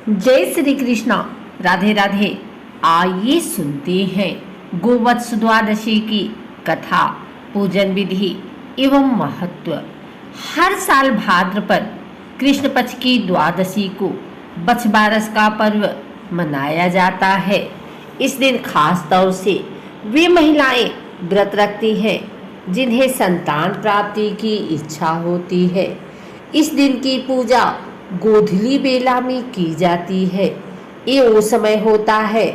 जय श्री कृष्णा। राधे राधे। आइए सुनते हैं गोवत्स द्वादशी की कथा, पूजन विधि एवं महत्व। हर साल भाद्रपद कृष्ण पक्ष की द्वादशी को बछबारस का पर्व मनाया जाता है। इस दिन खास तौर से वे महिलाएं व्रत रखती हैं जिन्हें संतान प्राप्ति की इच्छा होती है। इस दिन की पूजा गोधूली बेला में की जाती है। ये वो समय होता है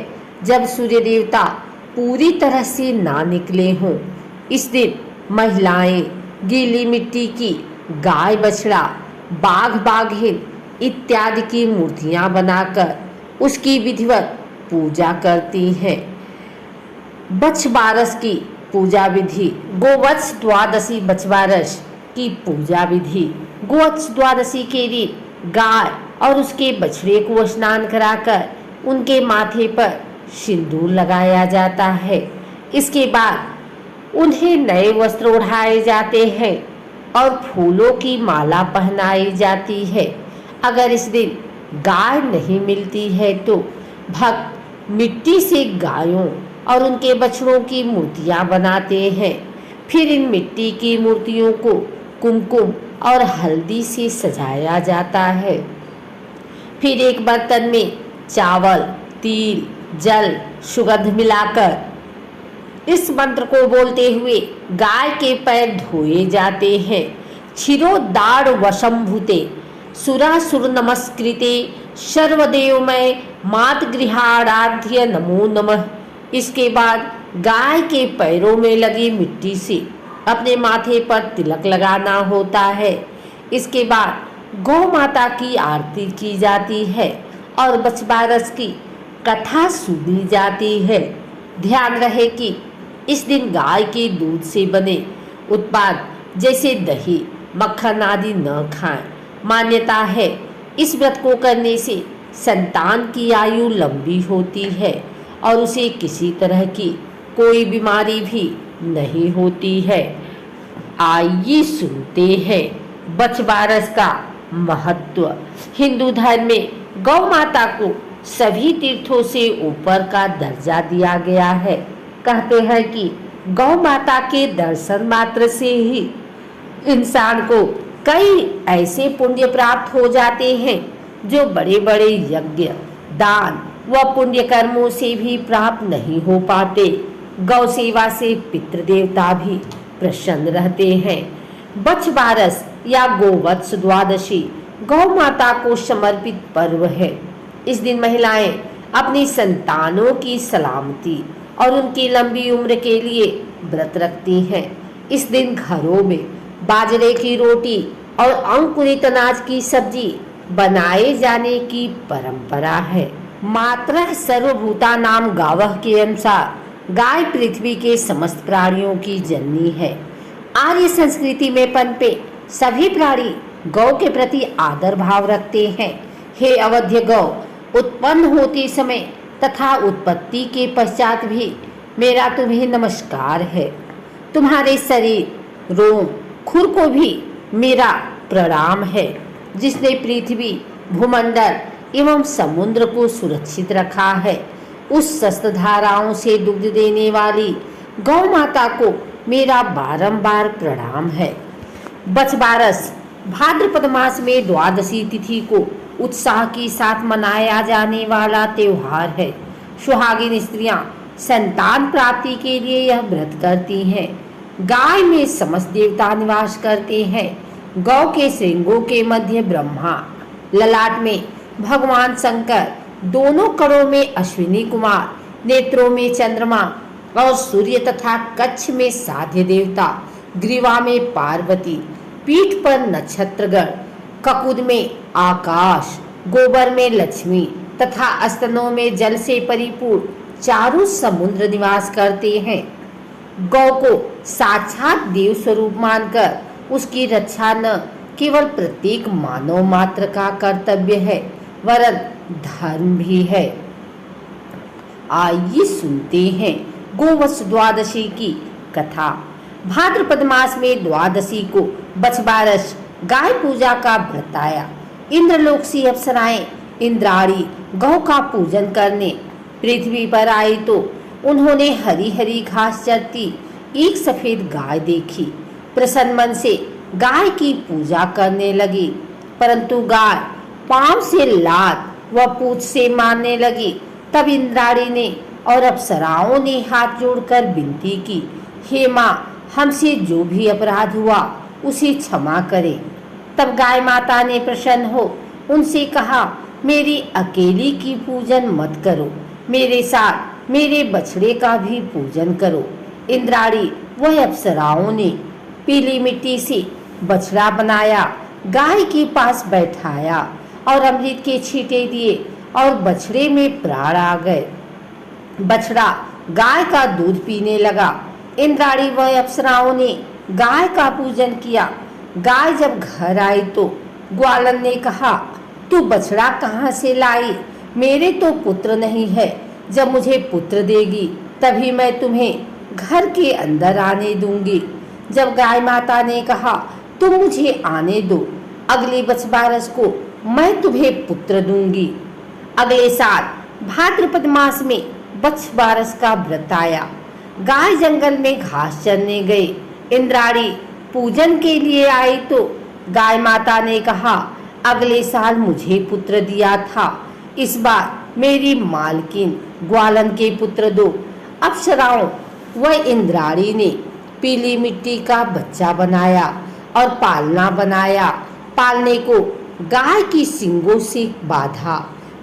जब सूर्य देवता पूरी तरह से ना निकले हों। इस दिन महिलाएं गीली मिट्टी की गाय बछड़ा, बाघ बाघिन इत्यादि की मूर्तियां बनाकर उसकी विधिवत पूजा करती हैं। बछबारस की पूजा विधि। गोवत्स द्वादशी बछबारस की पूजा विधि। गोवत्स द्वादशी के दिन गाय और उसके बछड़े को स्नान कराकर उनके माथे पर सिंदूर लगाया जाता है। इसके बाद उन्हें नए वस्त्र ओढ़ाए जाते हैं और फूलों की माला पहनाई जाती है। अगर इस दिन गाय नहीं मिलती है तो भक्त मिट्टी से गायों और उनके बछड़ों की मूर्तियां बनाते हैं। फिर इन मिट्टी की मूर्तियों को कुमकुम और हल्दी से सजाया जाता है। फिर एक बर्तन में चावल, तिल, जल, सुगंध मिलाकर इस मंत्र को बोलते हुए गाय के पैर धोए जाते हैं। क्षीरोदार वशंभुते सुरासुर नमस्कृते सर्वदेवमय मातगृहाराध्य नमो नमः। इसके बाद गाय के पैरों में लगी मिट्टी से अपने माथे पर तिलक लगाना होता है। इसके बाद गौ माता की आरती की जाती है और बछबारस की कथा सुनी जाती है। ध्यान रहे कि इस दिन गाय के दूध से बने उत्पाद जैसे दही, मक्खन आदि न खाएं। मान्यता है इस व्रत को करने से संतान की आयु लंबी होती है और उसे किसी तरह की कोई बीमारी भी नहीं होती है। आइए सुनते हैं बछबारस का महत्व। हिंदू धर्म में गौ माता को सभी तीर्थों से ऊपर का दर्जा दिया गया है। कहते हैं कि गौ माता के दर्शन मात्र से ही इंसान को कई ऐसे पुण्य प्राप्त हो जाते हैं जो बड़े बड़े यज्ञ, दान व पुण्य कर्मों से भी प्राप्त नहीं हो पाते। गौ सेवा से पितृदेवता भी प्रसन्न रहते हैं। बछबारस या गोवत्स द्वादशी गौ माता को समर्पित पर्व है। इस दिन महिलाएं अपनी संतानों की सलामती और उनकी लंबी उम्र के लिए व्रत रखती हैं। इस दिन घरों में बाजरे की रोटी और अंकुरित अनाज की सब्जी बनाए जाने की परंपरा है। मातरः सर्वभूतानां गावः के अनुसार गाय पृथ्वी के समस्त प्राणियों की जननी है। आर्य संस्कृति में पनपे सभी प्राणी गौ के प्रति आदर भाव रखते हैं। हे अवध्य गौ, उत्पन्न होते समय तथा उत्पत्ति के पश्चात भी मेरा तुम्हें नमस्कार है। तुम्हारे शरीर, रोम, खुर को भी मेरा प्रणाम है, जिसने पृथ्वी, भूमंडल एवं समुद्र को सुरक्षित रखा है। उस स्वस्थ धाराओं से दुग्ध देने वाली गौ माता को मेरा बारंबार प्रणाम है। बछबारस भाद्रपद मास में द्वादशी तिथि को उत्साह के साथ मनाया जाने वाला त्योहार है। सुहागिन स्त्रियां संतान प्राप्ति के लिए यह व्रत करती हैं। गाय में समस्त देवता निवास करते हैं। गौ के श्रृंगों के मध्य ब्रह्मा, ललाट में भगवान शंकर, दोनों करों में अश्विनी कुमार, नेत्रों में चंद्रमा और सूर्य तथा कच्छ में साध्य देवता, ग्रीवा में पार्वती, पीठ पर नक्षत्रगण, ककुद में आकाश, गोबर में लक्ष्मी तथा स्तनों में जल से परिपूर्ण चारों समुद्र निवास करते हैं। गौ को साक्षात देव स्वरूप मानकर उसकी रक्षा न केवल प्रत्येक मानव मात्र का कर्तव्य है वरन धर्म भी है। आइए सुनते हैं गोवत्स द्वादशी की कथा। भाद्रपद मास में द्वादशी को बछबारस गाय पूजा का व्रत आया। इंद्रलोक से अप्सराएं इंद्राणी गौ का पूजन करने पृथ्वी पर आई तो उन्होंने हरी हरी घास चरती एक सफेद गाय देखी। प्रसन्न मन से गाय की पूजा करने लगी, परंतु गाय पांव से लात व पूंछ से मारने लगी। तब इंद्राणी ने और अप्सराओं ने हाथ जोड़कर विनती की, हे माँ, हमसे जो भी अपराध हुआ उसे क्षमा करें। तब गाय माता ने प्रसन्न हो उनसे कहा, मेरी अकेली की पूजन मत करो, मेरे साथ मेरे बछड़े का भी पूजन करो। इंद्राणी व अप्सराओं ने पीली मिट्टी से बछड़ा बनाया, गाय के पास बैठाया और अमृत के छींटे दिए और बछड़े में प्राण आ गए। बछड़ा गाय का दूध पीने लगा। इंद्राणी व अप्सराओं ने गाय का पूजन किया। गाय जब घर आई तो ग्वालन ने कहा, तू बछड़ा कहाँ से लाई? मेरे तो पुत्र नहीं है। जब मुझे पुत्र देगी तभी मैं तुम्हें घर के अंदर आने दूंगी। जब गाय माता ने कहा, तुम मुझे आने दो, अगले बछबारस को मैं तुम्हें पुत्र दूंगी। अगले साल भाद्रपद मास में बछबारस का व्रत आया। गाय जंगल में घास चरने गए। इंद्राणी पूजन के लिए आई तो गाय माता ने कहा, अगले साल मुझे पुत्र दिया था, इस बार मेरी मालकिन ग्वालन के पुत्र दो। अप्सराओं व इंद्राणी ने पीली मिट्टी का बच्चा बनाया और पालना बनाया। पालने को गाय की सींगों से बांधा,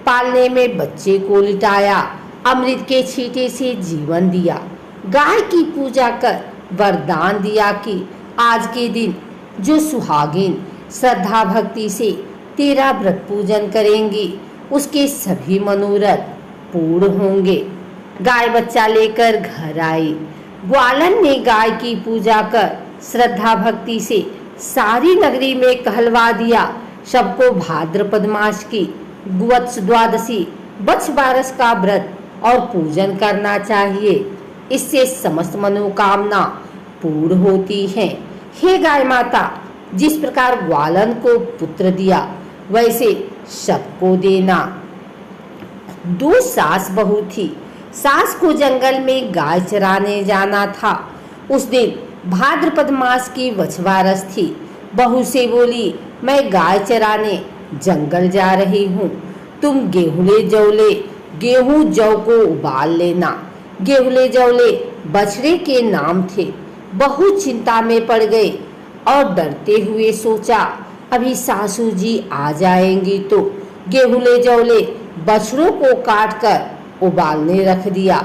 पालने में बच्चे को लिटाया, अमृत के छींटे से जीवन दिया। गाय की पूजा कर वरदान दिया कि आज के दिन जो सुहागिन श्रद्धा भक्ति से तेरा व्रत पूजन करेंगी उसके सभी मनोरथ पूर्ण होंगे। गाय बच्चा लेकर घर आई। ग्वालन ने गाय की पूजा कर श्रद्धा भक्ति से सारी नगरी में कहलवा दिया, सबको भाद्रपद मास की वत्स द्वादशी बछबारस का व्रत और पूजन करना चाहिए, इससे समस्त मनोकामना पूर्ण होती हैं। हे गाय माता, जिस प्रकार ग्वालन को पुत्र दिया वैसे सबको देना। दो सास बहू थी। सास को जंगल में गाय चराने जाना था। उस दिन भाद्रपद मास की बछबारस थी। बहू से बोली, मैं गाय चराने जंगल जा रही हूँ, तुम गेहूले जौले गेहूं जौ को उबाल लेना। गेहूले जौले बछड़े के नाम थे। बहू चिंता में पड़ गई और डरते हुए सोचा, अभी सासू जी आ जाएंगी तो गेहूले जौले बछड़ों को काट कर उबालने रख दिया।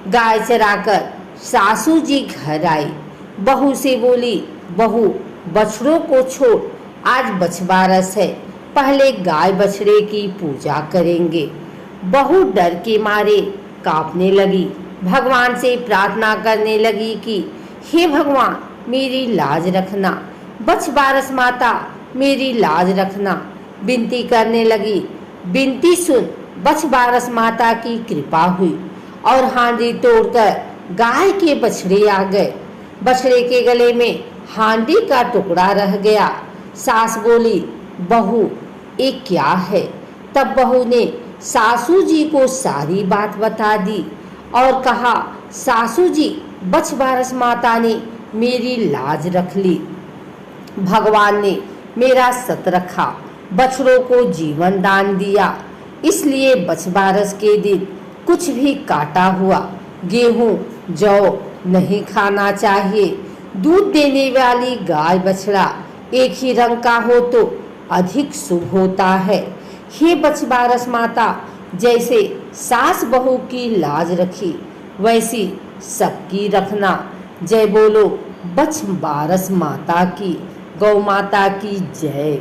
गाय चराकर सासू जी घर आई। बहू से बोली, बहू, बछड़ों को छोड़, आज बछबारस है, पहले गाय बछड़े की पूजा करेंगे। बहू डर के मारे कांपने लगी। भगवान से प्रार्थना करने लगी कि हे भगवान, मेरी लाज रखना, बछबारस माता मेरी लाज रखना। विनती करने लगी। विनती सुन बछबारस माता की कृपा हुई और हांडी तोड़कर गाय के बछड़े आ गए। बछड़े के गले में हांडी का टुकड़ा रह गया। सास बोली, बहू ये क्या है? तब बहू ने सासू जी को सारी बात बता दी और कहा, सासू जी, बछबारस माता ने मेरी लाज रख ली। भगवान ने मेरा सत रखा, बछड़ों को जीवन दान दिया, इसलिए बछबारस के दिन कुछ भी काटा हुआ गेहूं जौ नहीं खाना चाहिए। दूध देने वाली गाय बछड़ा एक ही रंग का हो तो अधिक शुभ होता है। हे बछबारस माता, जैसे सास बहू की लाज रखी वैसी सबकी रखना। जय बोलो बछबारस माता की, गौ माता की जय।